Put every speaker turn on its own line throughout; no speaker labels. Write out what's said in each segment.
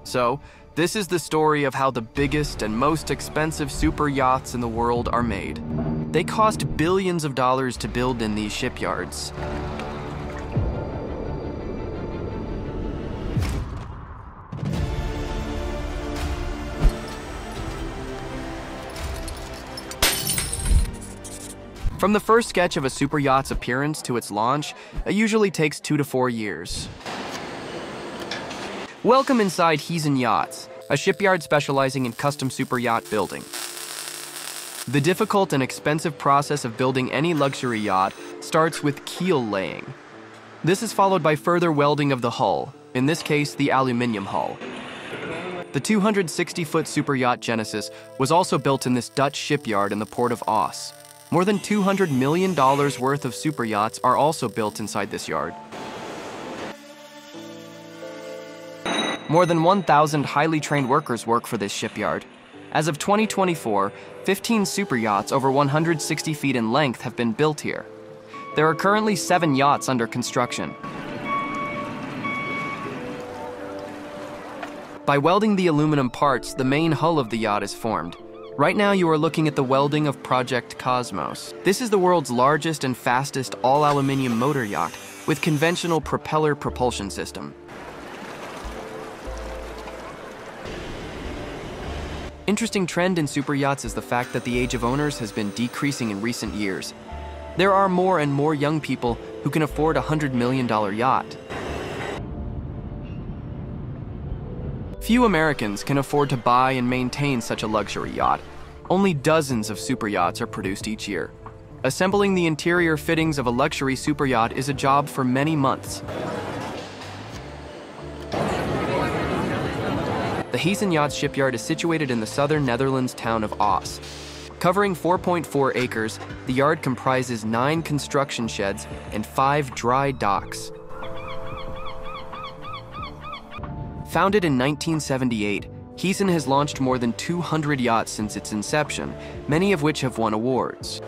So, this is the story of how the biggest and most expensive super yachts in the world are made. They cost billions of dollars to build in these shipyards. From the first sketch of a super yacht's appearance to its launch, it usually takes 2 to 4 years. Welcome inside INSANE Yachts, a shipyard specializing in custom super yacht building. The difficult and expensive process of building any luxury yacht starts with keel laying. This is followed by further welding of the hull, in this case the aluminium hull. The 260-foot super yacht Genesis was also built in this Dutch shipyard in the port of Oss. More than $200 million worth of super yachts are also built inside this yard. More than 1,000 highly trained workers work for this shipyard. As of 2024, 15 super yachts over 160 feet in length have been built here. There are currently 7 yachts under construction. By welding the aluminum parts, the main hull of the yacht is formed. Right now, you are looking at the welding of Project Cosmos. This is the world's largest and fastest all-aluminium motor yacht with conventional propeller propulsion system. Interesting trend in super yachts is the fact that the age of owners has been decreasing in recent years. There are more and more young people who can afford a $100 million yacht. Few Americans can afford to buy and maintain such a luxury yacht. Only dozens of super yachts are produced each year. Assembling the interior fittings of a luxury super yacht is a job for many months. The INSANE Yachts shipyard is situated in the southern Netherlands town of Oss. Covering 4.4 acres, the yard comprises 9 construction sheds and 5 dry docks. Founded in 1978, INSANE has launched more than 200 yachts since its inception, many of which have won awards.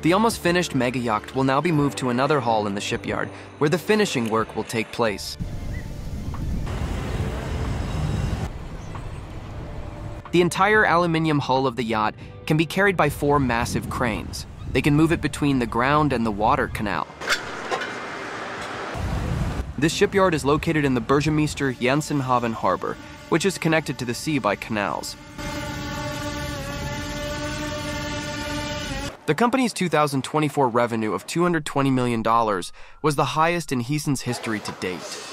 The almost finished MegaYacht will now be moved to another hall in the shipyard, where the finishing work will take place. The entire aluminium hull of the yacht can be carried by 4 massive cranes. They can move it between the ground and the water canal. This shipyard is located in the Burgemeester Janssenhaven harbor, which is connected to the sea by canals. The company's 2024 revenue of $220 million was the highest in INSANE's history to date.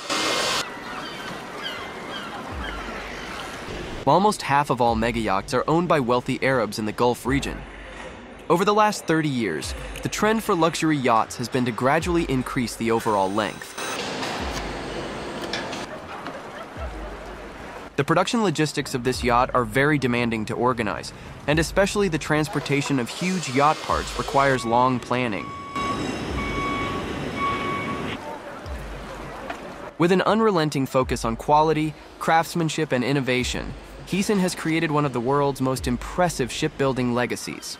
Almost half of all megayachts are owned by wealthy Arabs in the Gulf region. Over the last 30 years, the trend for luxury yachts has been to gradually increase the overall length. The production logistics of this yacht are very demanding to organize, and especially the transportation of huge yacht parts requires long planning. With an unrelenting focus on quality, craftsmanship, and innovation, INSANE has created one of the world's most impressive shipbuilding legacies.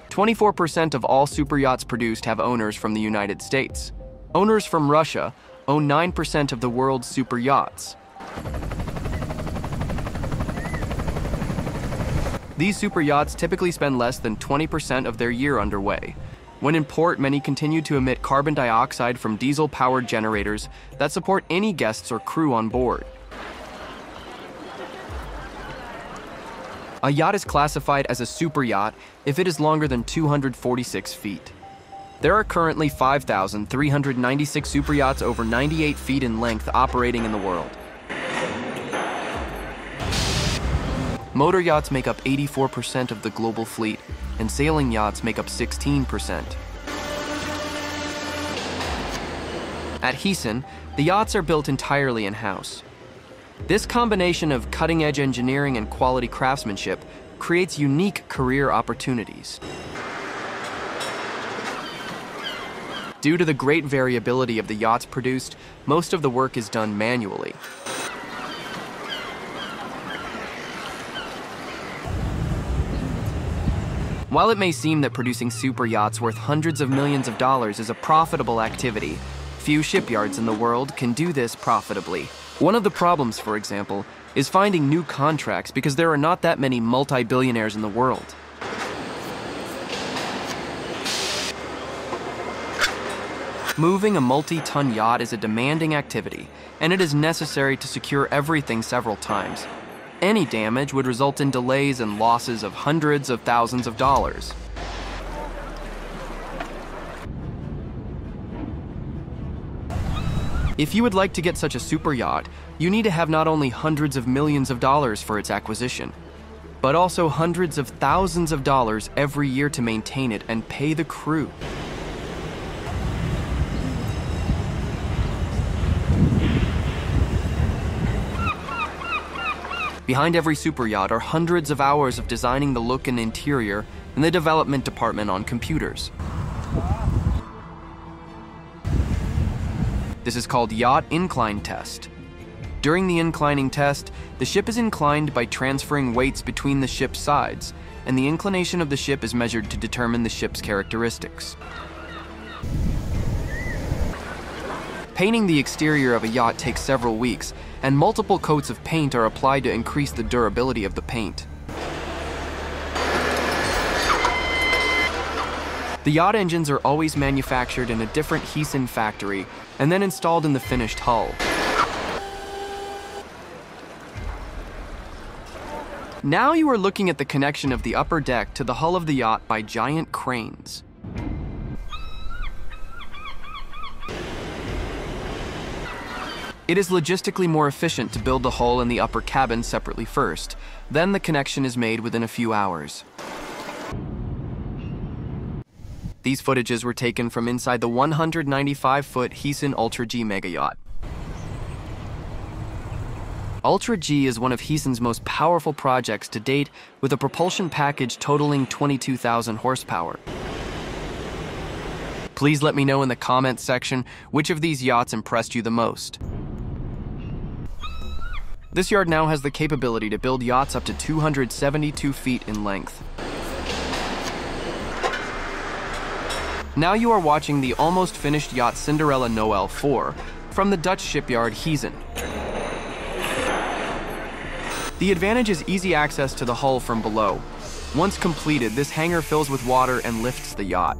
24% of all super yachts produced have owners from the United States. Owners from Russia own 9% of the world's super yachts. These super yachts typically spend less than 20% of their year underway. When in port, many continue to emit carbon dioxide from diesel-powered generators that support any guests or crew on board. A yacht is classified as a super yacht if it is longer than 246 feet. There are currently 5,396 super yachts over 98 feet in length operating in the world. Motor yachts make up 84% of the global fleet, and sailing yachts make up 16%. At INSANE, the yachts are built entirely in-house. This combination of cutting-edge engineering and quality craftsmanship creates unique career opportunities. Due to the great variability of the yachts produced, most of the work is done manually. While it may seem that producing super yachts worth hundreds of millions of dollars is a profitable activity, few shipyards in the world can do this profitably. One of the problems, for example, is finding new contracts because there are not that many multi-billionaires in the world. Moving a multi-ton yacht is a demanding activity, and it is necessary to secure everything several times. Any damage would result in delays and losses of hundreds of thousands of dollars. If you would like to get such a super yacht, you need to have not only hundreds of millions of dollars for its acquisition, but also hundreds of thousands of dollars every year to maintain it and pay the crew. Behind every super yacht are hundreds of hours of designing the look and interior in the development department on computers. This is called yacht incline test. During the inclining test, the ship is inclined by transferring weights between the ship's sides, and the inclination of the ship is measured to determine the ship's characteristics. Painting the exterior of a yacht takes several weeks, and multiple coats of paint are applied to increase the durability of the paint. The yacht engines are always manufactured in a different INSANE factory and then installed in the finished hull. Now you are looking at the connection of the upper deck to the hull of the yacht by giant cranes. It is logistically more efficient to build the hull and the upper cabin separately first. Then the connection is made within a few hours. These footages were taken from inside the 195-foot INSANE Ultra G mega yacht. Ultra G is one of INSANE's most powerful projects to date, with a propulsion package totaling 22,000 horsepower. Please let me know in the comments section which of these yachts impressed you the most. This yard now has the capability to build yachts up to 272 feet in length. Now you are watching the almost finished yacht Cinderella Noel 4 from the Dutch shipyard INSANE. The advantage is easy access to the hull from below. Once completed, this hangar fills with water and lifts the yacht.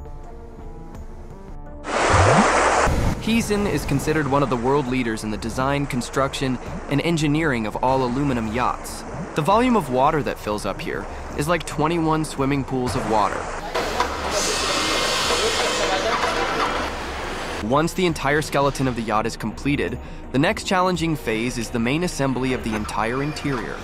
INSANE is considered one of the world leaders in the design, construction, and engineering of all aluminum yachts. The volume of water that fills up here is like 21 swimming pools of water. Once the entire skeleton of the yacht is completed, the next challenging phase is the main assembly of the entire interior.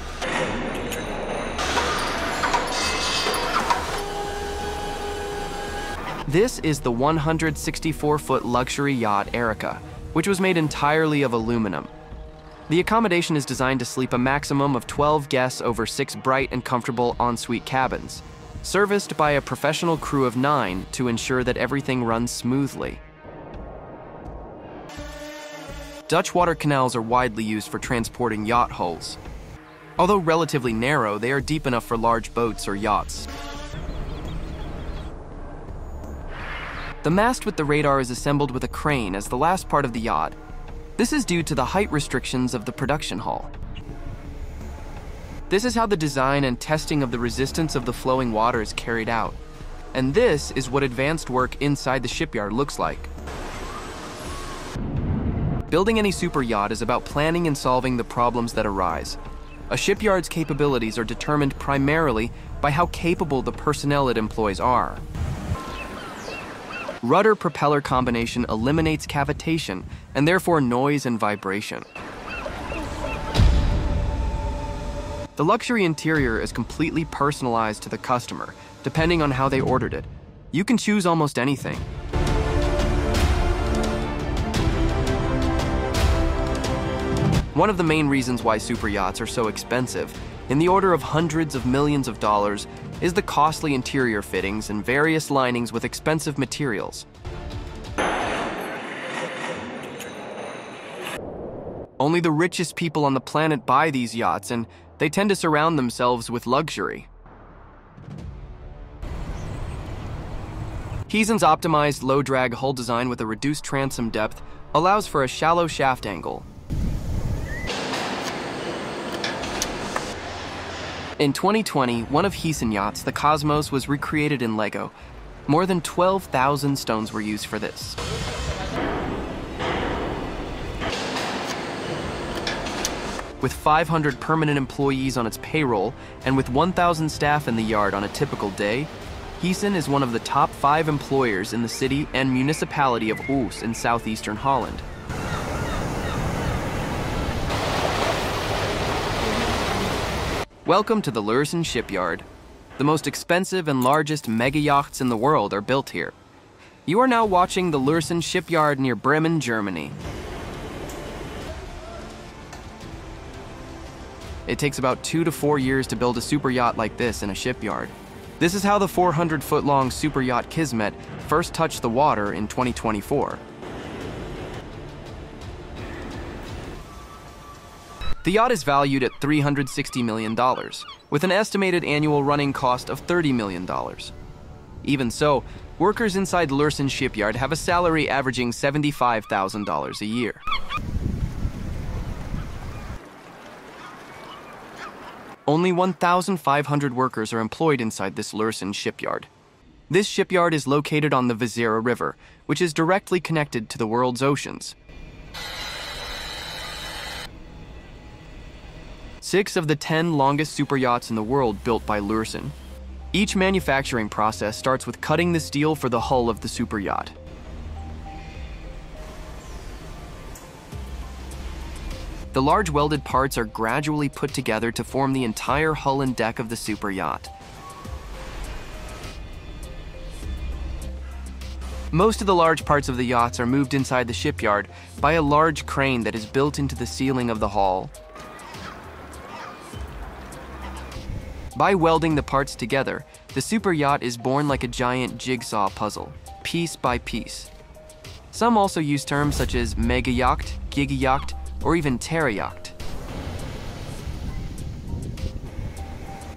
This is the 164-foot luxury yacht Erica, which was made entirely of aluminum. The accommodation is designed to sleep a maximum of 12 guests over 6 bright and comfortable ensuite cabins, serviced by a professional crew of 9 to ensure that everything runs smoothly. Dutch water canals are widely used for transporting yacht hulls. Although relatively narrow, they are deep enough for large boats or yachts. The mast with the radar is assembled with a crane as the last part of the yacht. This is due to the height restrictions of the production hull. This is how the design and testing of the resistance of the flowing water is carried out. And this is what advanced work inside the shipyard looks like. Building any super yacht is about planning and solving the problems that arise. A shipyard's capabilities are determined primarily by how capable the personnel it employs are. Rudder-propeller combination eliminates cavitation and therefore noise and vibration. The luxury interior is completely personalized to the customer, depending on how they ordered it. You can choose almost anything. One of the main reasons why super yachts are so expensive, in the order of hundreds of millions of dollars, is the costly interior fittings and various linings with expensive materials. Only the richest people on the planet buy these yachts, and they tend to surround themselves with luxury. Kiesen's optimized low-drag hull design with a reduced transom depth allows for a shallow shaft angle. In 2020, one of INSANE Yachts, the Cosmos, was recreated in Lego. More than 12,000 stones were used for this. With 500 permanent employees on its payroll and with 1,000 staff in the yard on a typical day, INSANE is one of the top 5 employers in the city and municipality of Oos in southeastern Holland. Welcome to the Lurssen shipyard. The most expensive and largest mega yachts in the world are built here. You are now watching the Lurssen shipyard near Bremen, Germany. It takes about 2 to 4 years to build a super yacht like this in a shipyard. This is how the 400-foot-long super yacht Kismet first touched the water in 2024. The yacht is valued at $360 million, with an estimated annual running cost of $30 million. Even so, workers inside Lurssen shipyard have a salary averaging $75,000 a year. Only 1,500 workers are employed inside this Lurssen shipyard. This shipyard is located on the Vizera River, which is directly connected to the world's oceans. 6 of the 10 longest super yachts in the world built by Lurssen. Each manufacturing process starts with cutting the steel for the hull of the super yacht. The large welded parts are gradually put together to form the entire hull and deck of the super yacht. Most of the large parts of the yachts are moved inside the shipyard by a large crane that is built into the ceiling of the hull. By welding the parts together, the super yacht is born like a giant jigsaw puzzle, piece by piece. Some also use terms such as MegaYacht, gigayacht, or even terayacht.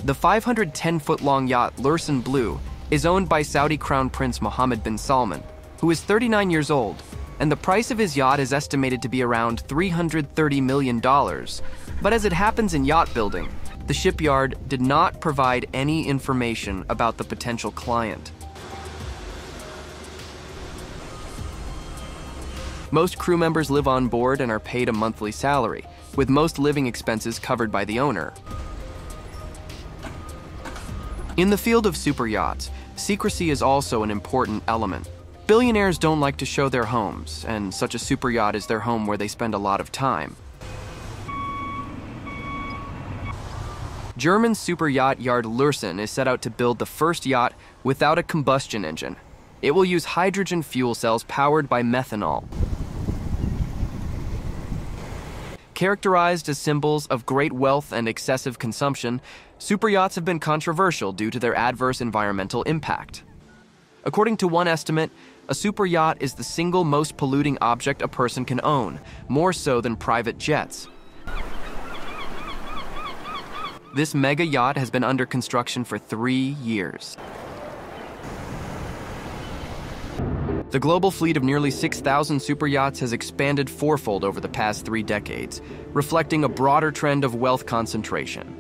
The 510-foot-long yacht Lurssen Blue is owned by Saudi Crown Prince Mohammed bin Salman, who is 39 years old, and the price of his yacht is estimated to be around $330 million. But as it happens in yacht building, the shipyard did not provide any information about the potential client. Most crew members live on board and are paid a monthly salary, with most living expenses covered by the owner. In the field of super yachts, secrecy is also an important element. Billionaires don't like to show their homes, and such a super yacht is their home where they spend a lot of time. German super yacht yard Lurssen is set out to build the first yacht without a combustion engine. It will use hydrogen fuel cells powered by methanol. Characterized as symbols of great wealth and excessive consumption, super yachts have been controversial due to their adverse environmental impact. According to one estimate, a super yacht is the single most polluting object a person can own, more so than private jets. This mega yacht has been under construction for 3 years. The global fleet of nearly 6,000 super yachts has expanded fourfold over the past 3 decades, reflecting a broader trend of wealth concentration.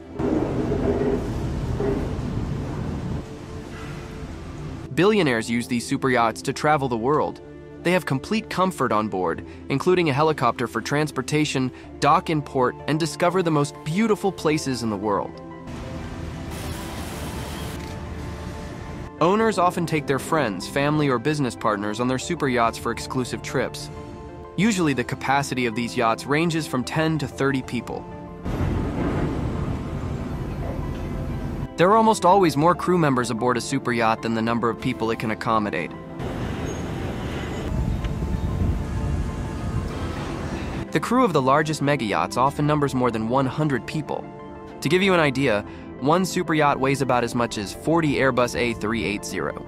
Billionaires use these super yachts to travel the world. They have complete comfort on board, including a helicopter for transportation, dock in port, and discover the most beautiful places in the world. Owners often take their friends, family, or business partners on their super yachts for exclusive trips. Usually the capacity of these yachts ranges from 10 to 30 people. There are almost always more crew members aboard a super yacht than the number of people it can accommodate. The crew of the largest mega yachts often numbers more than 100 people. To give you an idea, one super yacht weighs about as much as 40 Airbus A380.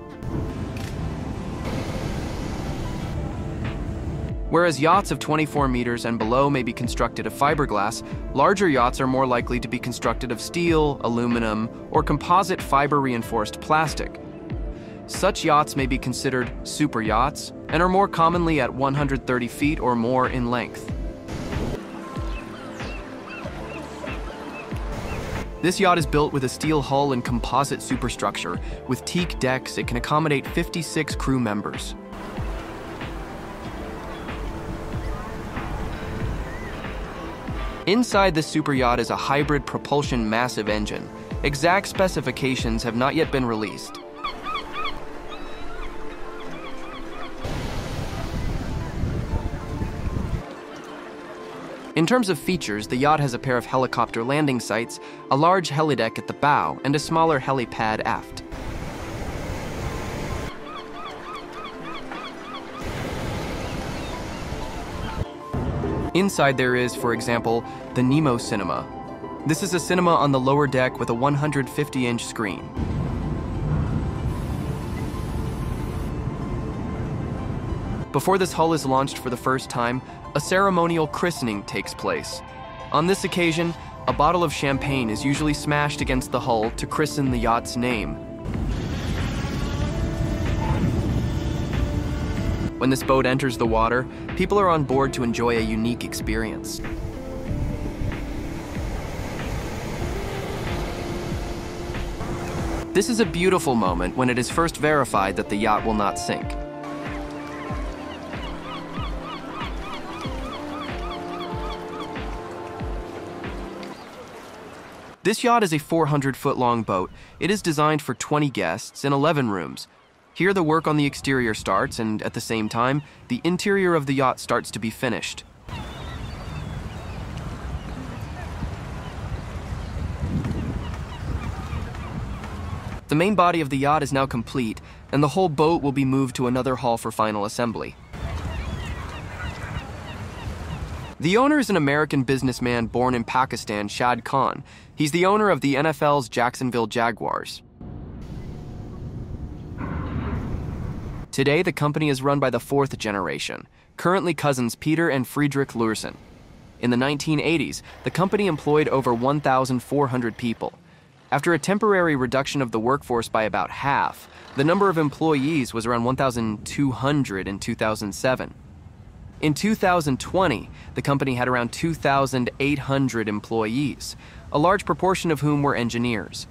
Whereas yachts of 24 meters and below may be constructed of fiberglass, larger yachts are more likely to be constructed of steel, aluminum, or composite fiber-reinforced plastic. Such yachts may be considered super yachts and are more commonly at 130 feet or more in length. This yacht is built with a steel hull and composite superstructure. With teak decks, it can accommodate 56 crew members. Inside this super yacht is a hybrid propulsion massive engine. Exact specifications have not yet been released. In terms of features, the yacht has a pair of helicopter landing sites, a large helideck at the bow, and a smaller helipad aft. Inside there is, for example, the Nemo Cinema. This is a cinema on the lower deck with a 150-inch screen. Before this hull is launched for the first time, a ceremonial christening takes place. On this occasion, a bottle of champagne is usually smashed against the hull to christen the yacht's name. When this boat enters the water, people are on board to enjoy a unique experience. This is a beautiful moment when it is first verified that the yacht will not sink. This yacht is a 400-foot-long boat. It is designed for 20 guests and 11 rooms. Here the work on the exterior starts, and at the same time, the interior of the yacht starts to be finished. The main body of the yacht is now complete, and the whole boat will be moved to another hall for final assembly. The owner is an American businessman born in Pakistan, Shad Khan. He's the owner of the NFL's Jacksonville Jaguars. Today, the company is run by the fourth generation, currently cousins Peter and Friedrich Lurssen. In the 1980s, the company employed over 1,400 people. After a temporary reduction of the workforce by about half, the number of employees was around 1,200 in 2007. In 2020, the company had around 2,800 employees, a large proportion of whom were engineers.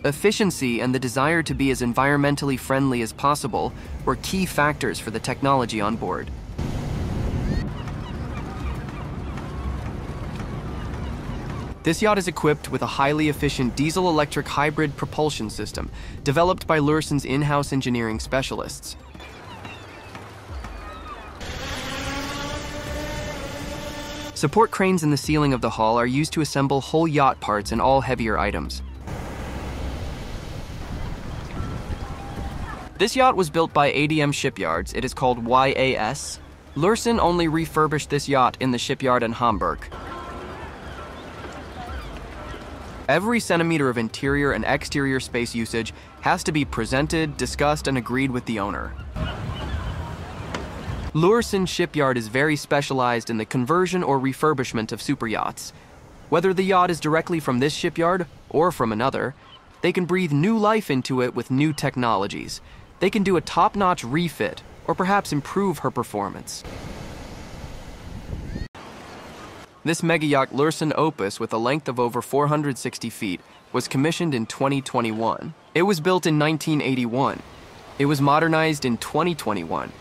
Efficiency and the desire to be as environmentally friendly as possible were key factors for the technology on board. This yacht is equipped with a highly efficient diesel-electric hybrid propulsion system developed by Lurssen's in-house engineering specialists. Support cranes in the ceiling of the hull are used to assemble whole yacht parts and all heavier items. This yacht was built by ADM Shipyards. It is called YAS. Lurssen only refurbished this yacht in the shipyard in Hamburg. Every centimeter of interior and exterior space usage has to be presented, discussed, and agreed with the owner. Lurssen Shipyard is very specialized in the conversion or refurbishment of superyachts. Whether the yacht is directly from this shipyard or from another, they can breathe new life into it with new technologies. They can do a top-notch refit or perhaps improve her performance. This megayacht Lurssen Opus, with a length of over 460 feet, was commissioned in 2021. It was built in 1981. It was modernized in 2021.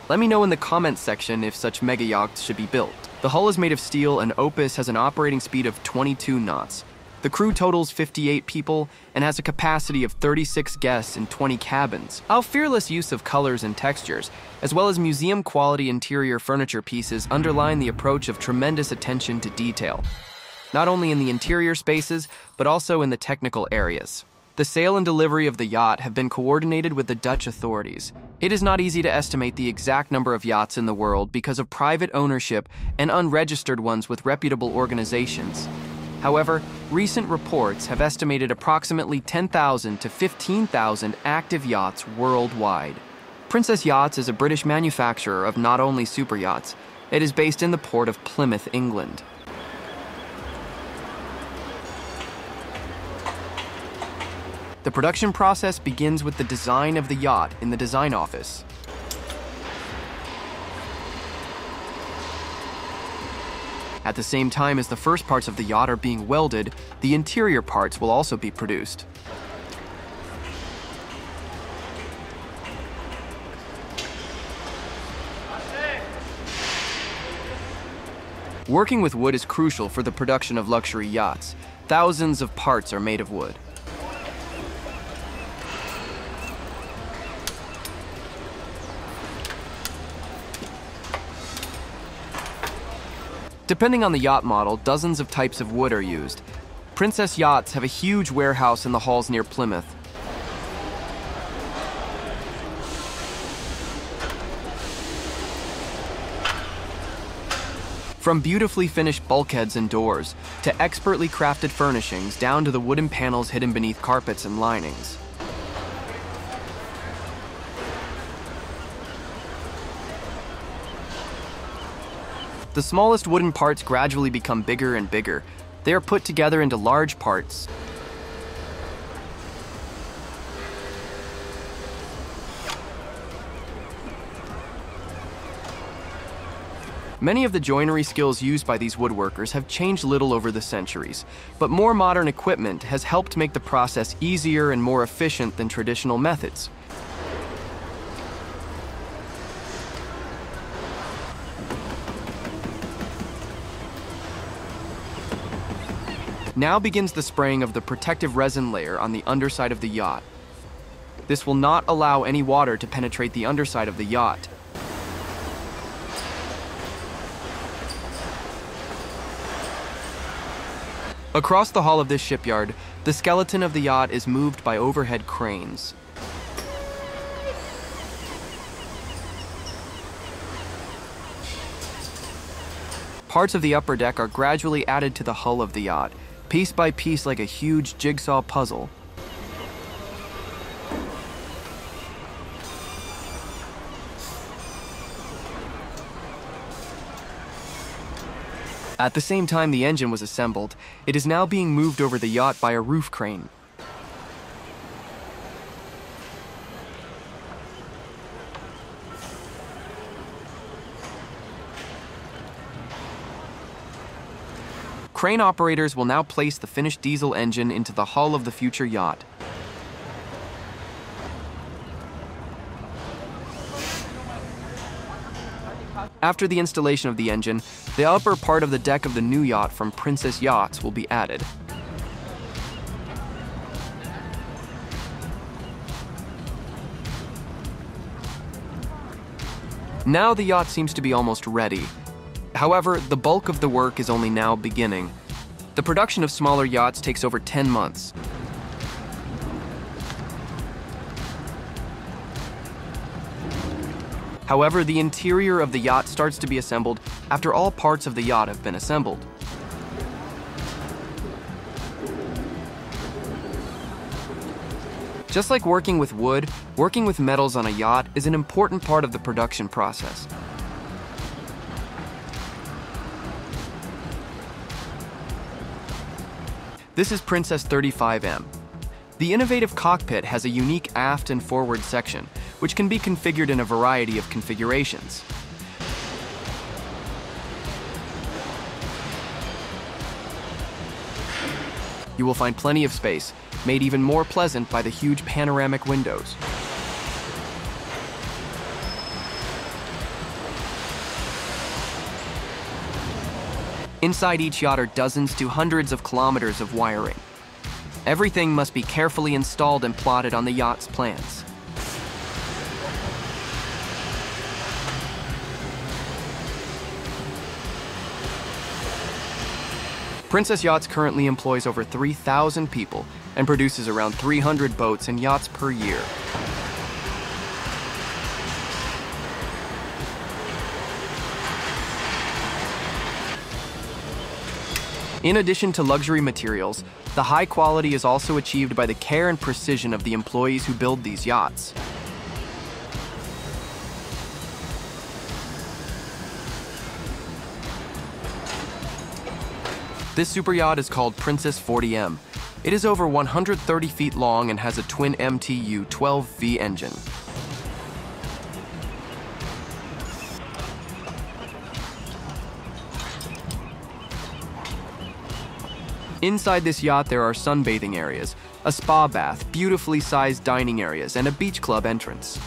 Let me know in the comments section if such megayachts should be built. The hull is made of steel and Opus has an operating speed of 22 knots. The crew totals 58 people and has a capacity of 36 guests and 20 cabins. Our fearless use of colors and textures, as well as museum-quality interior furniture pieces, underline the approach of tremendous attention to detail, not only in the interior spaces, but also in the technical areas. The sale and delivery of the yacht have been coordinated with the Dutch authorities. It is not easy to estimate the exact number of yachts in the world because of private ownership and unregistered ones with reputable organizations. However, recent reports have estimated approximately 10,000 to 15,000 active yachts worldwide. Princess Yachts is a British manufacturer of not only super yachts, it is based in the port of Plymouth, England. The production process begins with the design of the yacht in the design office. At the same time as the first parts of the yacht are being welded, the interior parts will also be produced. Working with wood is crucial for the production of luxury yachts. Thousands of parts are made of wood. Depending on the yacht model, dozens of types of wood are used. Princess Yachts have a huge warehouse in the halls near Plymouth. From beautifully finished bulkheads and doors, to expertly crafted furnishings, down to the wooden panels hidden beneath carpets and linings. The smallest wooden parts gradually become bigger and bigger. They are put together into large parts. Many of the joinery skills used by these woodworkers have changed little over the centuries, but more modern equipment has helped make the process easier and more efficient than traditional methods. Now begins the spraying of the protective resin layer on the underside of the yacht. This will not allow any water to penetrate the underside of the yacht. Across the hull of this shipyard, the skeleton of the yacht is moved by overhead cranes. Parts of the upper deck are gradually added to the hull of the yacht, piece by piece like a huge jigsaw puzzle. At the same time the engine was assembled, it is now being moved over the yacht by a roof crane. Crane operators will now place the finished diesel engine into the hull of the future yacht. After the installation of the engine, the upper part of the deck of the new yacht from Princess Yachts will be added. Now the yacht seems to be almost ready. However, the bulk of the work is only now beginning. The production of smaller yachts takes over 10 months. However, the interior of the yacht starts to be assembled after all parts of the yacht have been assembled. Just like working with wood, working with metals on a yacht is an important part of the production process. This is Princess 35M. The innovative cockpit has a unique aft and forward section, which can be configured in a variety of configurations. You will find plenty of space, made even more pleasant by the huge panoramic windows. Inside each yacht are dozens to hundreds of kilometers of wiring. Everything must be carefully installed and plotted on the yacht's plans. Princess Yachts currently employs over 3,000 people and produces around 300 boats and yachts per year. In addition to luxury materials, the high quality is also achieved by the care and precision of the employees who build these yachts. This super yacht is called Princess 40M. It is over 130 feet long and has a twin MTU 12V engine. Inside this yacht, there are sunbathing areas, a spa bath, beautifully sized dining areas, and a beach club entrance.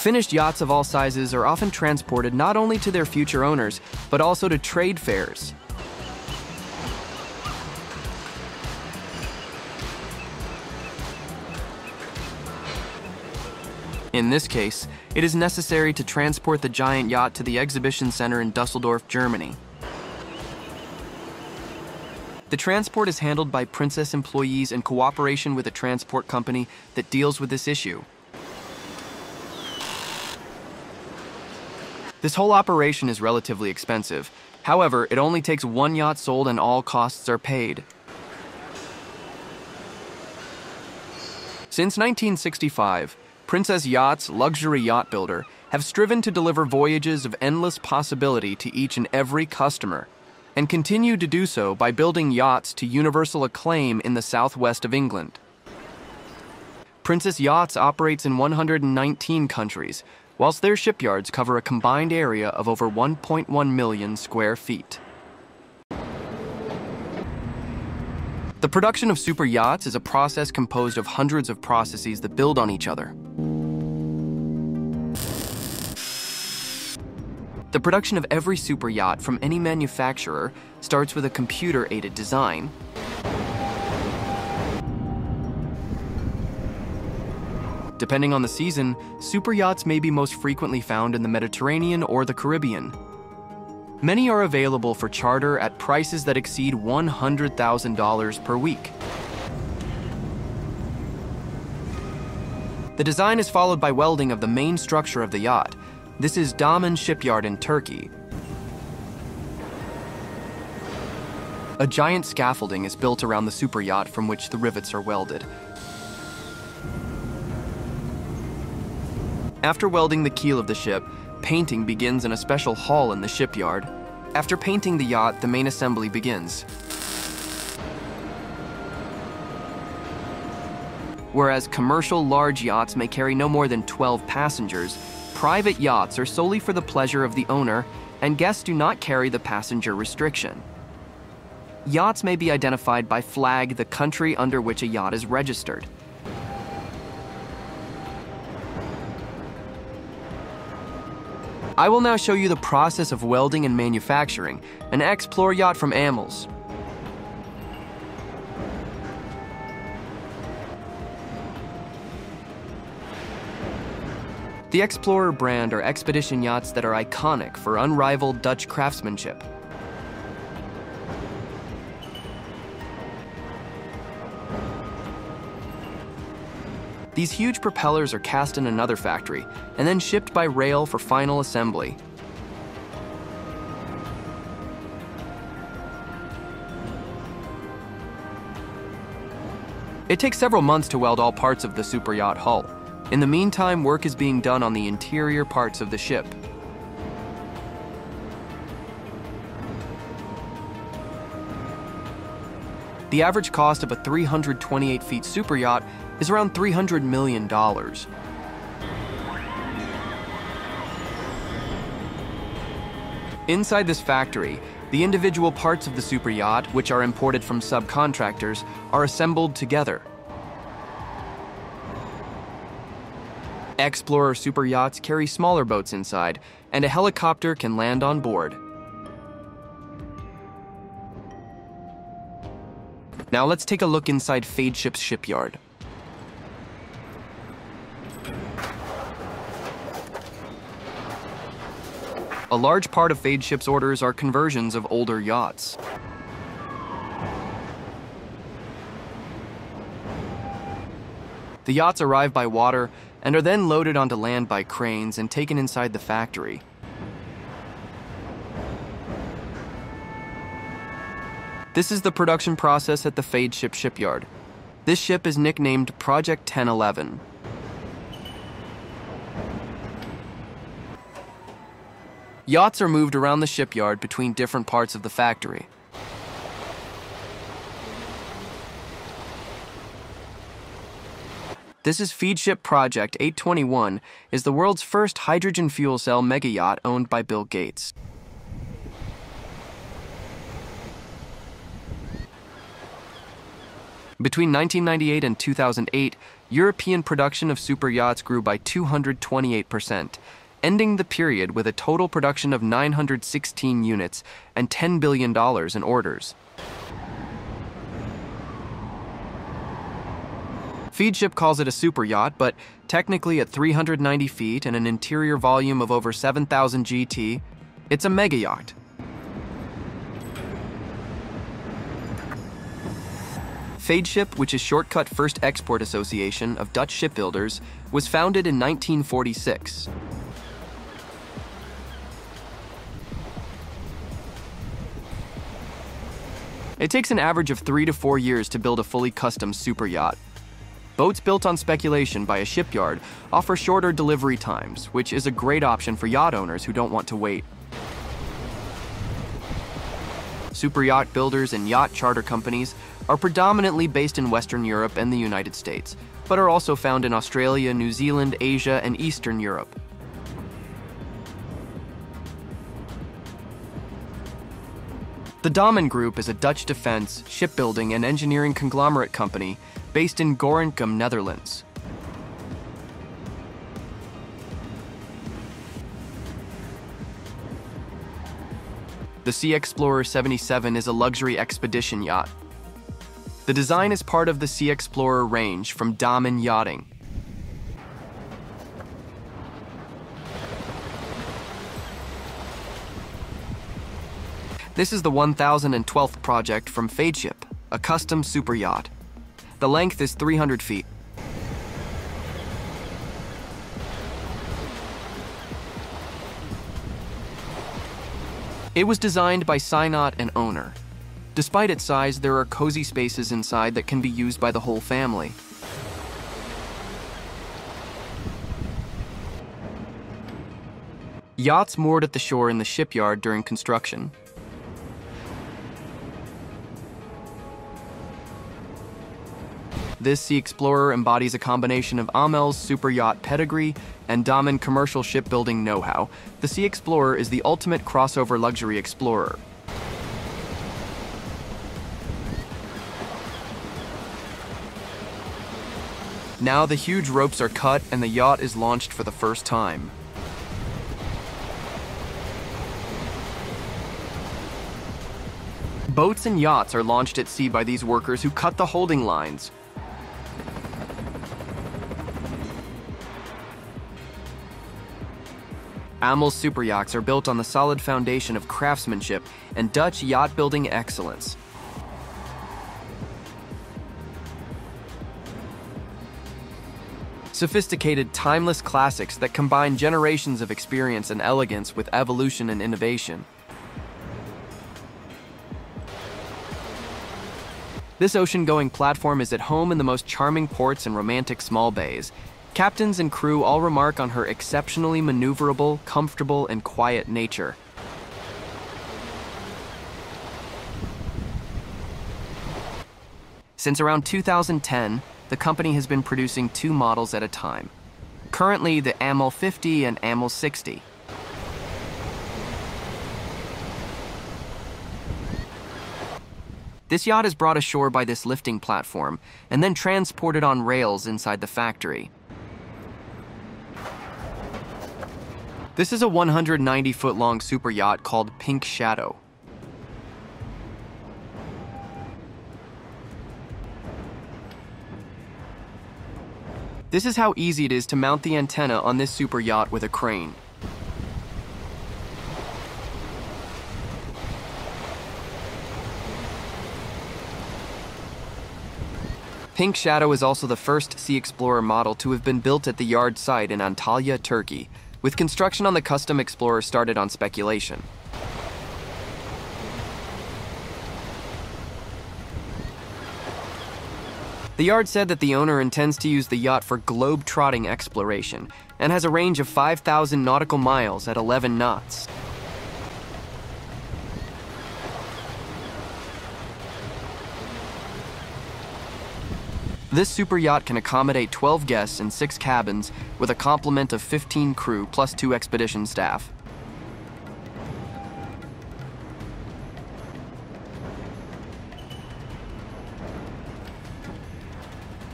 Finished yachts of all sizes are often transported not only to their future owners, but also to trade fairs. In this case, it is necessary to transport the giant yacht to the exhibition center in Dusseldorf, Germany. The transport is handled by Princess employees in cooperation with a transport company that deals with this issue. This whole operation is relatively expensive. However, it only takes one yacht sold and all costs are paid. Since 1965, Princess Yachts, luxury yacht builder, have striven to deliver voyages of endless possibility to each and every customer, and continue to do so by building yachts to universal acclaim in the southwest of England. Princess Yachts operates in 119 countries, whilst their shipyards cover a combined area of over 1.1 million square feet. The production of super yachts is a process composed of hundreds of processes that build on each other. The production of every super yacht from any manufacturer starts with a computer-aided design, depending on the season, super yachts may be most frequently found in the Mediterranean or the Caribbean. Many are available for charter at prices that exceed $100,000 per week. The design is followed by welding of the main structure of the yacht. This is Damen shipyard in Turkey. A giant scaffolding is built around the super yacht from which the rivets are welded. After welding the keel of the ship, painting begins in a special hall in the shipyard. After painting the yacht, the main assembly begins. Whereas commercial large yachts may carry no more than 12 passengers, private yachts are solely for the pleasure of the owner, and guests do not carry the passenger restriction. Yachts may be identified by flag, the country under which a yacht is registered. I will now show you the process of welding and manufacturing an Explorer yacht from Amels. The Explorer brand are expedition yachts that are iconic for unrivaled Dutch craftsmanship. These huge propellers are cast in another factory and then shipped by rail for final assembly. It takes several months to weld all parts of the super yacht hull. In the meantime, work is being done on the interior parts of the ship. The average cost of a 328 feet super yacht is around $300 million. Inside this factory, the individual parts of the super yacht, which are imported from subcontractors, are assembled together. Explorer super yachts carry smaller boats inside, and a helicopter can land on board. Now let's take a look inside Feadship's shipyard. A large part of Feadship's orders are conversions of older yachts. The yachts arrive by water and are then loaded onto land by cranes and taken inside the factory. This is the production process at the Feadship shipyard. This ship is nicknamed Project 1011. Yachts are moved around the shipyard between different parts of the factory. This is Feadship Project 821, is the world's first hydrogen fuel cell mega yacht owned by Bill Gates. Between 1998 and 2008, European production of super yachts grew by 228%, ending the period with a total production of 916 units and $10 billion in orders. Feadship calls it a super yacht, but technically at 390 feet and an interior volume of over 7,000 GT, it's a mega yacht. Feadship, which is Shortcut First Export Association of Dutch shipbuilders, was founded in 1946. It takes an average of 3 to 4 years to build a fully custom super yacht. Boats built on speculation by a shipyard offer shorter delivery times, which is a great option for yacht owners who don't want to wait. Super yacht builders and yacht charter companies are predominantly based in Western Europe and the United States, but are also found in Australia, New Zealand, Asia, and Eastern Europe. The Damen Group is a Dutch defense, shipbuilding, and engineering conglomerate company based in Gorinchem, Netherlands. The Sea Explorer 77 is a luxury expedition yacht. The design is part of the Sea Explorer range from Damen Yachting. This is the 1012th project from Feadship, a custom super yacht. The length is 300 feet. It was designed by Synot and owner. Despite its size, there are cozy spaces inside that can be used by the whole family. Yachts moored at the shore in the shipyard during construction. This Sea Explorer embodies a combination of Amel's super yacht pedigree and Damen commercial shipbuilding know-how. The Sea Explorer is the ultimate crossover luxury explorer. Now the huge ropes are cut and the yacht is launched for the first time. Boats and yachts are launched at sea by these workers who cut the holding lines. Amel's super yachts are built on the solid foundation of craftsmanship and Dutch yacht building excellence. Sophisticated, timeless classics that combine generations of experience and elegance with evolution and innovation. This ocean-going platform is at home in the most charming ports and romantic small bays. Captains and crew all remark on her exceptionally maneuverable, comfortable, and quiet nature. Since around 2010, the company has been producing 2 models at a time. Currently, the Amel 50 and Amel 60. This yacht is brought ashore by this lifting platform and then transported on rails inside the factory. This is a 190-foot-long super yacht called Pink Shadow. This is how easy it is to mount the antenna on this super yacht with a crane. Pink Shadow is also the first Sea Explorer model to have been built at the yard site in Antalya, Turkey, with construction on the custom Explorer started on speculation. The yard said that the owner intends to use the yacht for globe-trotting exploration and has a range of 5,000 nautical miles at 11 knots. This super yacht can accommodate 12 guests in 6 cabins with a complement of 15 crew plus 2 expedition staff.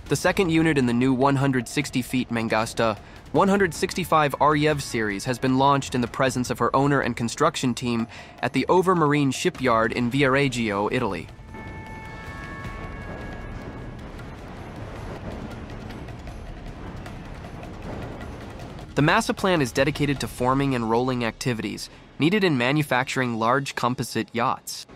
The second unit in the new 160 feet Mangusta 165 Aryev series has been launched in the presence of her owner and construction team at the Overmarine Shipyard in Viareggio, Italy. The master plan is dedicated to forming and rolling activities needed in manufacturing large composite yachts.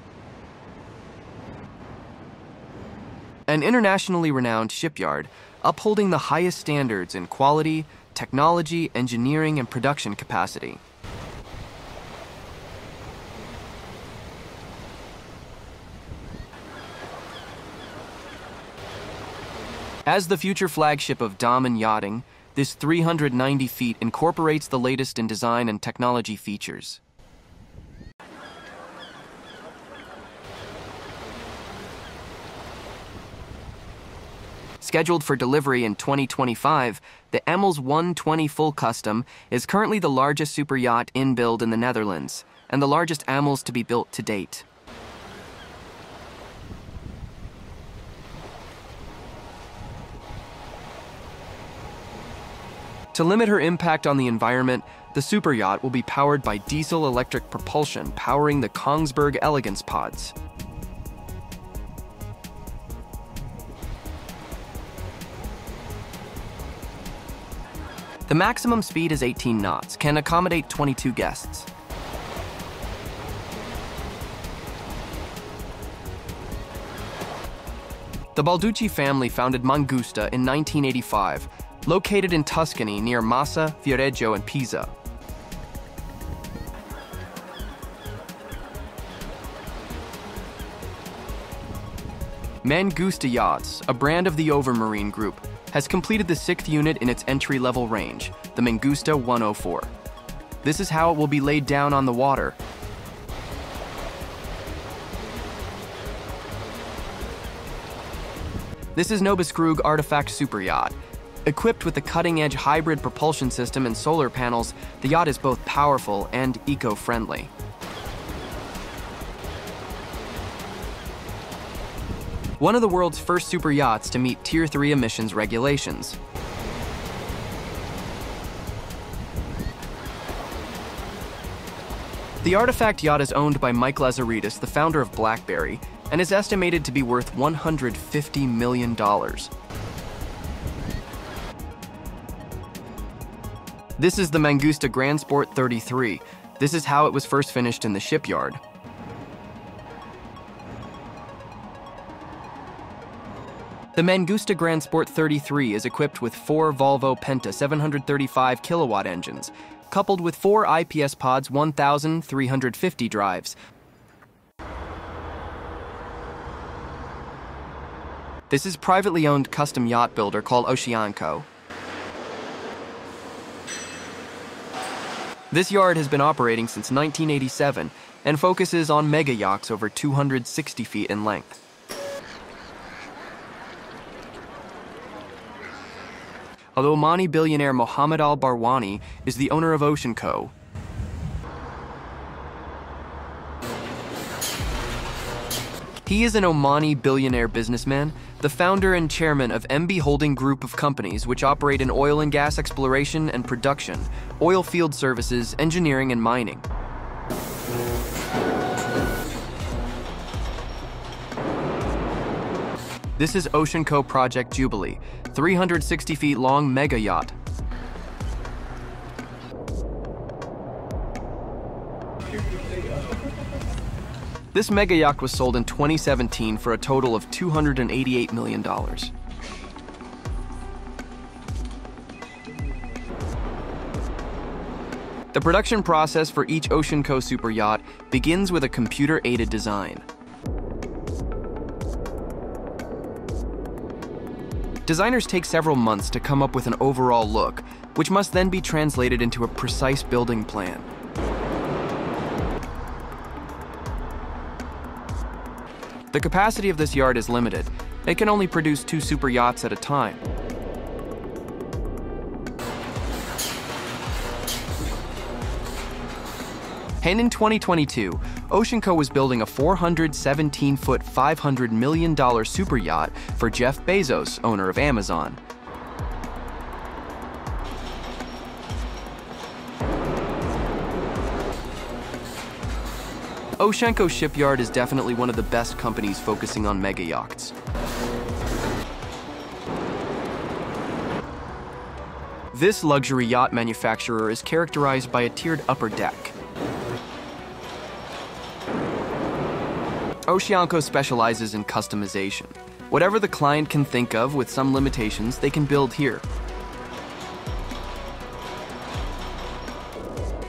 An internationally renowned shipyard, upholding the highest standards in quality, technology, engineering, and production capacity. As the future flagship of Damen Yachting, this 390 feet incorporates the latest in design and technology features. Scheduled for delivery in 2025, the Emels 120 Full Custom is currently the largest super yacht in build in the Netherlands, and the largest Emels to be built to date. To limit her impact on the environment, the super yacht will be powered by diesel-electric propulsion powering the Kongsberg Elegance pods. The maximum speed is 18 knots, can accommodate 22 guests. The Balducci family founded Mangusta in 1985, located in Tuscany near Massa, Viareggio, and Pisa. Mangusta Yachts, a brand of the Overmarine Group, has completed the 6th unit in its entry-level range, the Mangusta 104. This is how it will be laid down on the water. This is Nobiskrug Artifact Super Yacht. Equipped with the cutting-edge hybrid propulsion system and solar panels, the yacht is both powerful and eco-friendly. One of the world's first super yachts to meet Tier 3 emissions regulations. The Artifact yacht is owned by Mike Lazaridis, the founder of BlackBerry, and is estimated to be worth $150 million. This is the Mangusta Grand Sport 33. This is how it was first finished in the shipyard. The Mangusta Grand Sport 33 is equipped with 4 Volvo Penta 735 kilowatt engines, coupled with 4 IPS Pods 1350 drives. This is privately owned custom yacht builder called Oceanco. This yard has been operating since 1987 and focuses on mega yachts over 260 feet in length. Although Omani billionaire Mohammed Al Barwani is the owner of Oceanco. He is an Omani billionaire businessman, the founder and chairman of MB Holding Group of companies which operate in oil and gas exploration and production, oil field services, engineering, and mining. This is Oceanco Project Jubilee, 360 feet long mega yacht. This mega yacht was sold in 2017 for a total of $288 million. The production process for each Oceanco super yacht begins with a computer-aided design. Designers take several months to come up with an overall look, which must then be translated into a precise building plan. The capacity of this yard is limited, It can only produce 2 super yachts at a time. And in 2022, OceanCo was building a 417-foot, $500 million super yacht for Jeff Bezos, owner of Amazon. OceanCo Shipyard is definitely one of the best companies focusing on mega yachts. This luxury yacht manufacturer is characterized by a tiered upper deck. OceanCo specializes in customization. Whatever the client can think of with some limitations, they can build here.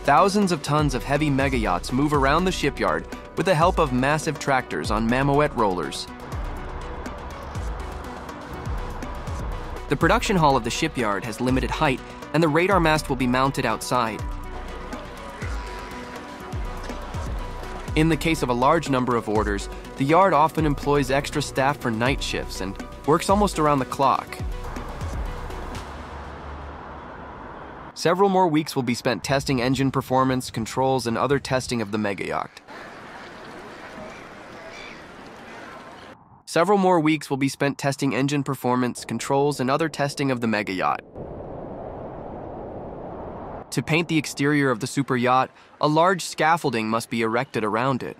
Thousands of tons of heavy mega yachts move around the shipyard with the help of massive tractors on Mammoet rollers. The production hall of the shipyard has limited height, and the radar mast will be mounted outside. In the case of a large number of orders, the yard often employs extra staff for night shifts and works almost around the clock. Several more weeks will be spent testing engine performance, controls, and other testing of the mega yacht. Several more weeks will be spent testing engine performance, controls, and other testing of the mega yacht. To paint the exterior of the super yacht, a large scaffolding must be erected around it.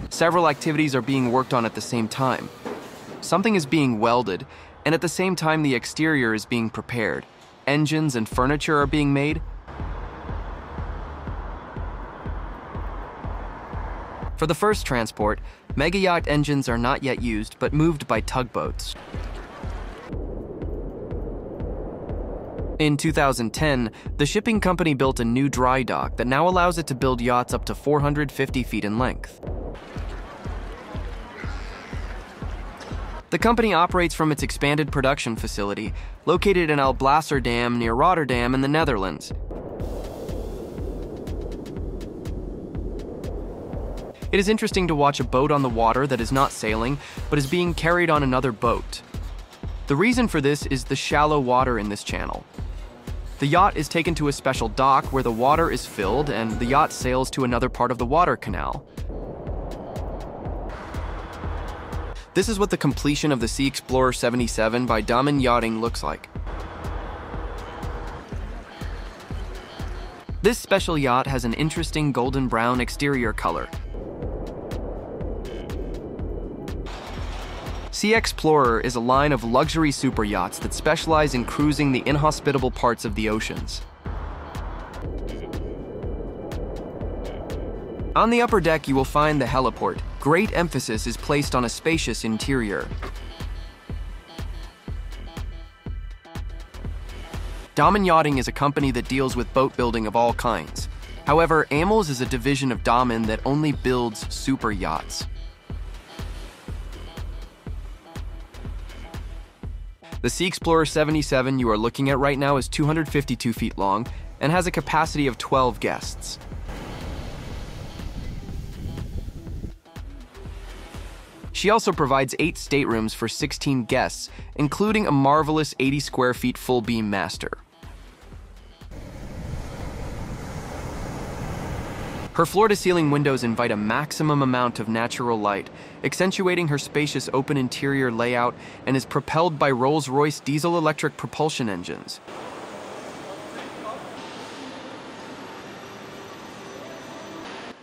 Several activities are being worked on at the same time. Something is being welded, and at the same time the exterior is being prepared. Engines and furniture are being made. For the first transport, mega yacht engines are not yet used, but moved by tugboats. In 2010, the shipping company built a new dry dock that now allows it to build yachts up to 450 feet in length. The company operates from its expanded production facility, located in Alblasserdam near Rotterdam in the Netherlands. It is interesting to watch a boat on the water that is not sailing, but is being carried on another boat. The reason for this is the shallow water in this channel. The yacht is taken to a special dock where the water is filled and the yacht sails to another part of the water canal. This is what the completion of the Sea Explorer 77 by Damen Yachting looks like. This special yacht has an interesting golden brown exterior color. Sea Explorer is a line of luxury super yachts that specialize in cruising the inhospitable parts of the oceans. On the upper deck, you will find the heliport. Great emphasis is placed on a spacious interior. Damen Yachting is a company that deals with boat building of all kinds. However, Amels is a division of Damen that only builds super yachts. The Sea Explorer 77 you are looking at right now is 252 feet long and has a capacity of 12 guests. She also provides 8 staterooms for 16 guests, including a marvelous 80 square feet full beam master. Her floor-to-ceiling windows invite a maximum amount of natural light, accentuating her spacious open interior layout, and is propelled by Rolls-Royce diesel-electric propulsion engines.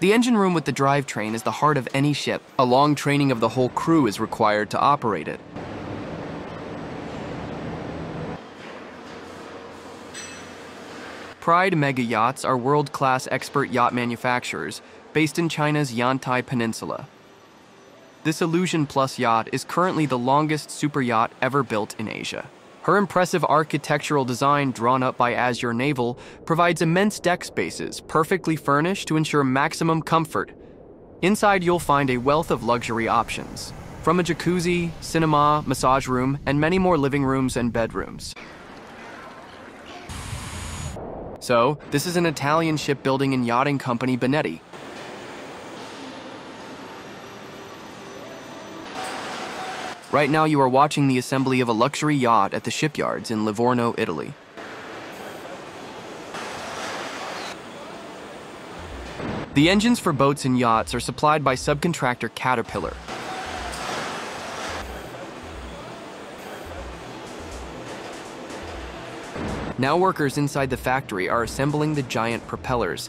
The engine room with the drivetrain is the heart of any ship. A long training of the whole crew is required to operate it. Pride Mega Yachts are world-class expert yacht manufacturers based in China's Yantai Peninsula. This Illusion Plus yacht is currently the longest super yacht ever built in Asia. Her impressive architectural design, drawn up by Azure Naval, provides immense deck spaces, perfectly furnished to ensure maximum comfort. Inside, you'll find a wealth of luxury options, from a jacuzzi, cinema, massage room, and many more living rooms and bedrooms. So, this is an Italian shipbuilding and yachting company, Benetti. Right now you are watching the assembly of a luxury yacht at the shipyards in Livorno, Italy. The engines for boats and yachts are supplied by subcontractor Caterpillar. Now workers inside the factory are assembling the giant propellers.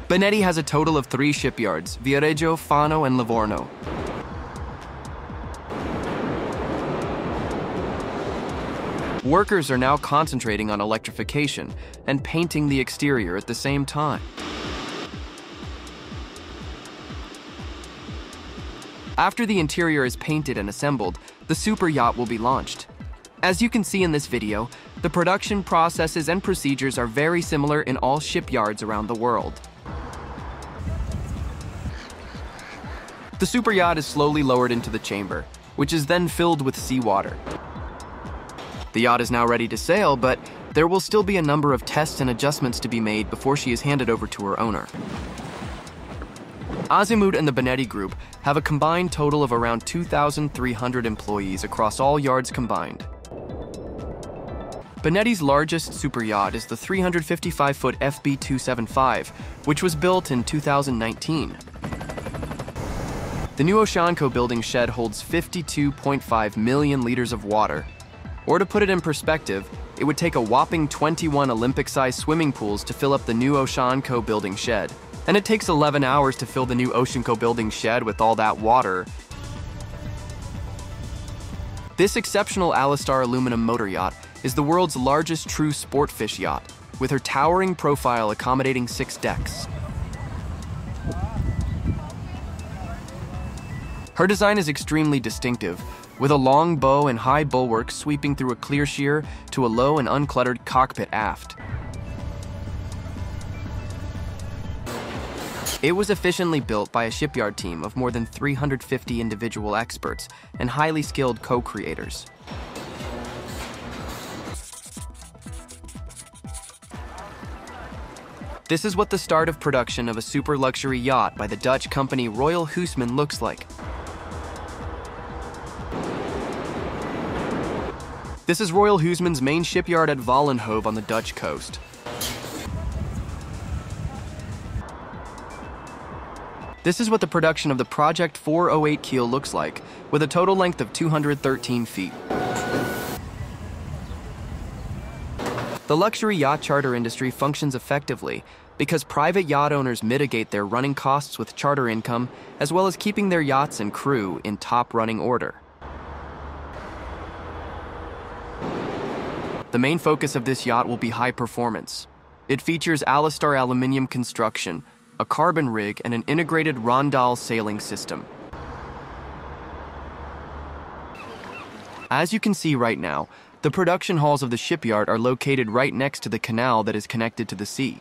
Benetti has a total of 3 shipyards: Viareggio, Fano, and Livorno. Workers are now concentrating on electrification and painting the exterior at the same time. After the interior is painted and assembled, the super yacht will be launched. As you can see in this video, the production processes and procedures are very similar in all shipyards around the world. The super yacht is slowly lowered into the chamber, which is then filled with seawater. The yacht is now ready to sail, but there will still be a number of tests and adjustments to be made before she is handed over to her owner. Azimut and the Benetti Group have a combined total of around 2,300 employees across all yards combined. Benetti's largest super yacht is the 355-foot FB275, which was built in 2019. The new Oceanco building shed holds 52.5 million liters of water. Or to put it in perspective, it would take a whopping 21 Olympic-sized swimming pools to fill up the new Oceanco building shed. And it takes 11 hours to fill the new Oceanco building shed with all that water. This exceptional Alistar aluminum motor yacht is the world's largest true sport fish yacht, with her towering profile accommodating 6 decks. Her design is extremely distinctive, with a long bow and high bulwarks sweeping through a clear sheer to a low and uncluttered cockpit aft. It was efficiently built by a shipyard team of more than 350 individual experts and highly skilled co-creators. This is what the start of production of a super luxury yacht by the Dutch company Royal Huisman looks like. This is Royal Huisman's main shipyard at Vollenhove on the Dutch coast. This is what the production of the Project 408 keel looks like, with a total length of 213 feet. The luxury yacht charter industry functions effectively because private yacht owners mitigate their running costs with charter income, as well as keeping their yachts and crew in top running order. The main focus of this yacht will be high performance. It features Alistar aluminium construction, a carbon rig, and an integrated rondal sailing system. As you can see right now, the production halls of the shipyard are located right next to the canal that is connected to the sea.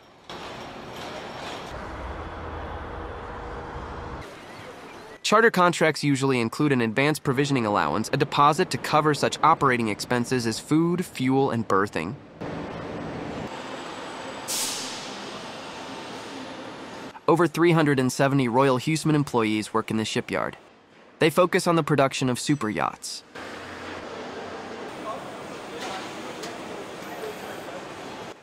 Charter contracts usually include an advance provisioning allowance, a deposit to cover such operating expenses as food, fuel, and berthing. Over 370 Royal Huisman employees work in the shipyard. They focus on the production of super yachts.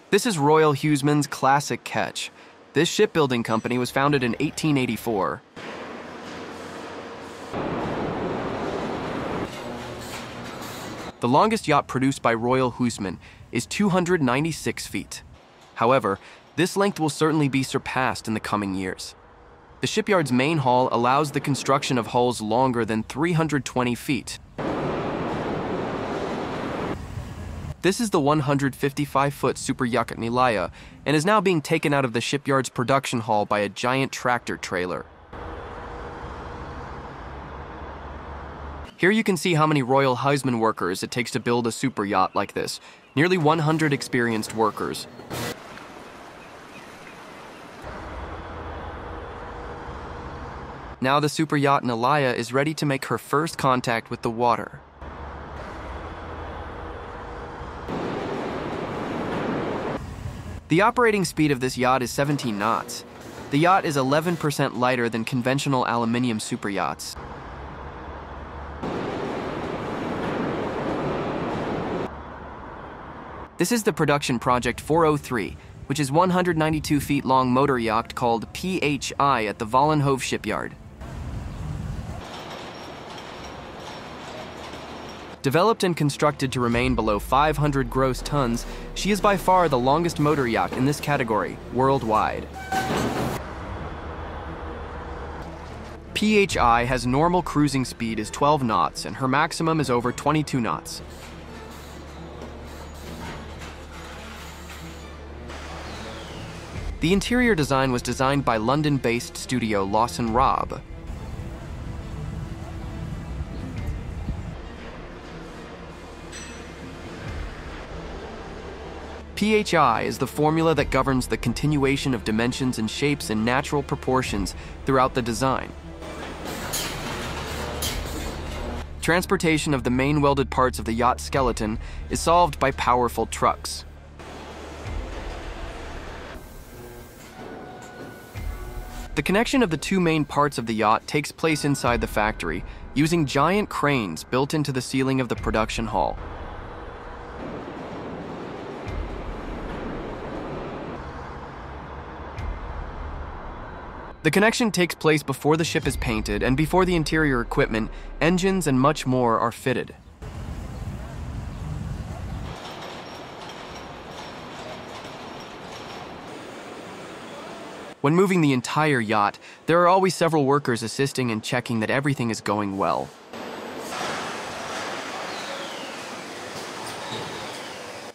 This is Royal Huisman's classic ketch. This shipbuilding company was founded in 1884. The longest yacht produced by Royal Huisman is 296 feet. However, this length will certainly be surpassed in the coming years. The shipyard's main hull allows the construction of hulls longer than 320 feet. This is the 155-foot SuperYacht Nilaya and is now being taken out of the shipyard's production hall by a giant tractor trailer. Here you can see how many Royal Huisman workers it takes to build a super yacht like this. Nearly 100 experienced workers. Now the super yacht Nilaya is ready to make her first contact with the water. The operating speed of this yacht is 17 knots. The yacht is 11% lighter than conventional aluminium superyachts. This is the production project 403, which is 192 feet long motor yacht called PHI at the Vollenhove shipyard. Developed and constructed to remain below 500 gross tons, she is by far the longest motor yacht in this category worldwide. PHI has normal cruising speed is 12 knots and her maximum is over 22 knots. The interior design was designed by London-based studio Lurssen Rob. PHI is the formula that governs the continuation of dimensions and shapes in natural proportions throughout the design. Transportation of the main welded parts of the yacht skeleton is solved by powerful trucks. The connection of the two main parts of the yacht takes place inside the factory, using giant cranes built into the ceiling of the production hall. The connection takes place before the ship is painted and before the interior equipment, engines, and much more are fitted. When moving the entire yacht, there are always several workers assisting and checking that everything is going well.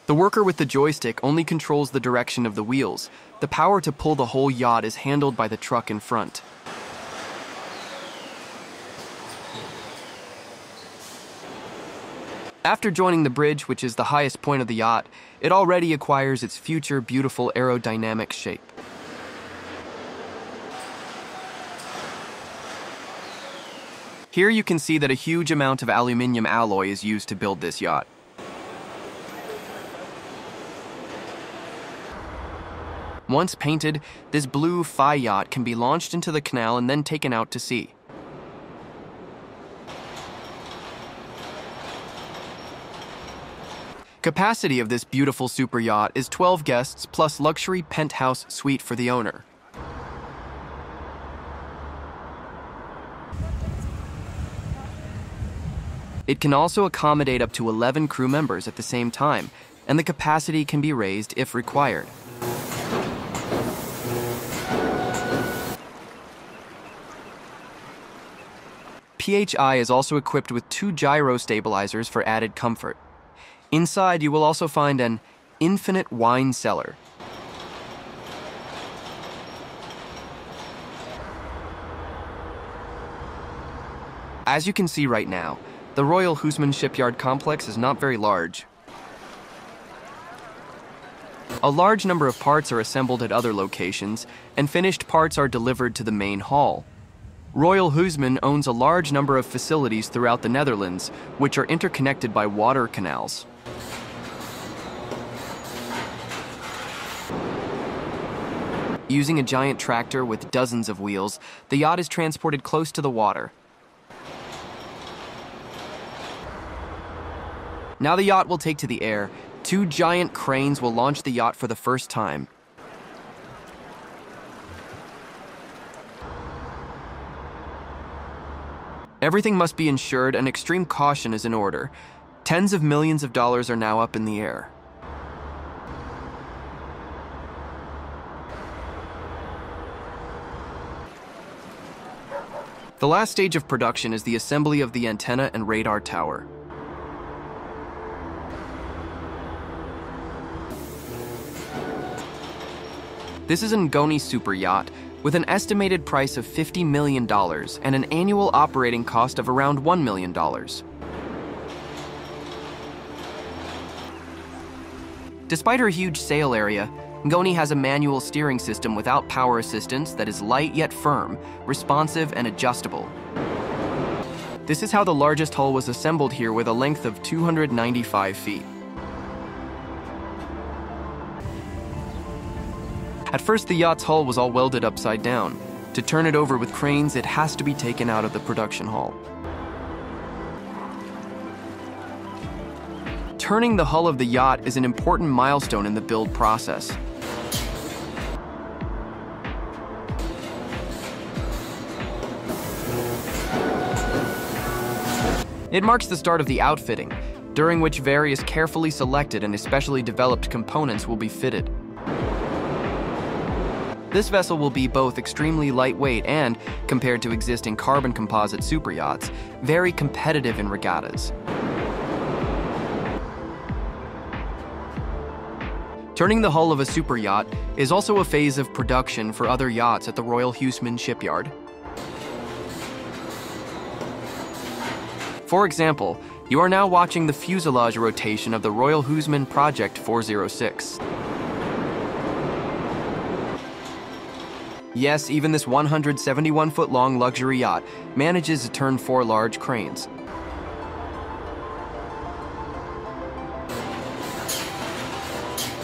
The worker with the joystick only controls the direction of the wheels. The power to pull the whole yacht is handled by the truck in front. After joining the bridge, which is the highest point of the yacht, it already acquires its future beautiful aerodynamic shape. Here you can see that a huge amount of aluminium alloy is used to build this yacht. Once painted, this blue Phi yacht can be launched into the canal and then taken out to sea. Capacity of this beautiful super yacht is 12 guests plus luxury penthouse suite for the owner. It can also accommodate up to 11 crew members at the same time, and the capacity can be raised if required. PHI is also equipped with 2 gyro stabilizers for added comfort. Inside, you will also find an infinite wine cellar. As you can see right now, the Royal Hoosman shipyard complex is not very large. A large number of parts are assembled at other locations, and finished parts are delivered to the main hall. Royal Hoosman owns a large number of facilities throughout the Netherlands, which are interconnected by water canals. Using a giant tractor with dozens of wheels, the yacht is transported close to the water. Now the yacht will take to the air. 2 giant cranes will launch the yacht for the first time. Everything must be insured and extreme caution is in order. Tens of millions of dollars are now up in the air. The last stage of production is the assembly of the antenna and radar tower. This is an Ngoni super yacht with an estimated price of $50 million and an annual operating cost of around $1 million. Despite her huge sail area, Ngoni has a manual steering system without power assistance that is light yet firm, responsive and adjustable. This is how the largest hull was assembled here with a length of 295 feet. At first, the yacht's hull was all welded upside down. To turn it over with cranes, it has to be taken out of the production hall. Turning the hull of the yacht is an important milestone in the build process. It marks the start of the outfitting, during which various carefully selected and especially developed components will be fitted. This vessel will be both extremely lightweight and, compared to existing carbon composite superyachts, very competitive in regattas. Turning the hull of a superyacht is also a phase of production for other yachts at the Royal Housman shipyard. For example, you are now watching the fuselage rotation of the Royal Housman Project 406. Yes, even this 171-foot-long luxury yacht manages to turn 4 large cranes.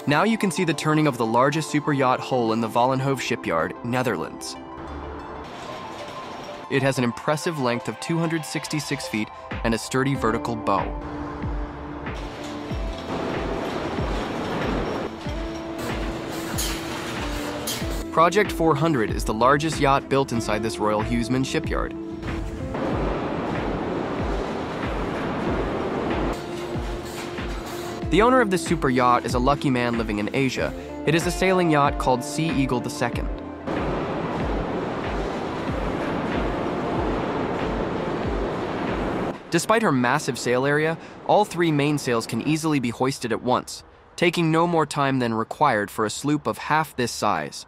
Now you can see the turning of the largest superyacht hull in the Vollenhove shipyard, Netherlands. It has an impressive length of 266 feet and a sturdy vertical bow. Project 400 is the largest yacht built inside this Royal Housman shipyard. The owner of this super yacht is a lucky man living in Asia. It is a sailing yacht called Sea Eagle II. Despite her massive sail area, all 3 mainsails can easily be hoisted at once, taking no more time than required for a sloop of half this size.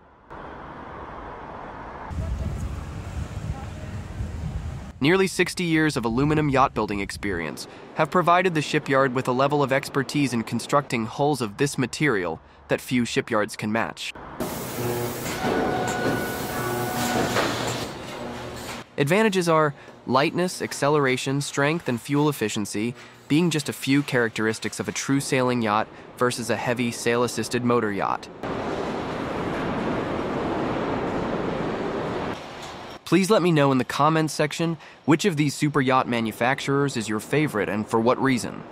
Nearly 60 years of aluminum yacht building experience have provided the shipyard with a level of expertise in constructing hulls of this material that few shipyards can match. Advantages are lightness, acceleration, strength, and fuel efficiency, being just a few characteristics of a true sailing yacht versus a heavy sail-assisted motor yacht. Please let me know in the comments section which of these super yacht manufacturers is your favorite and for what reason.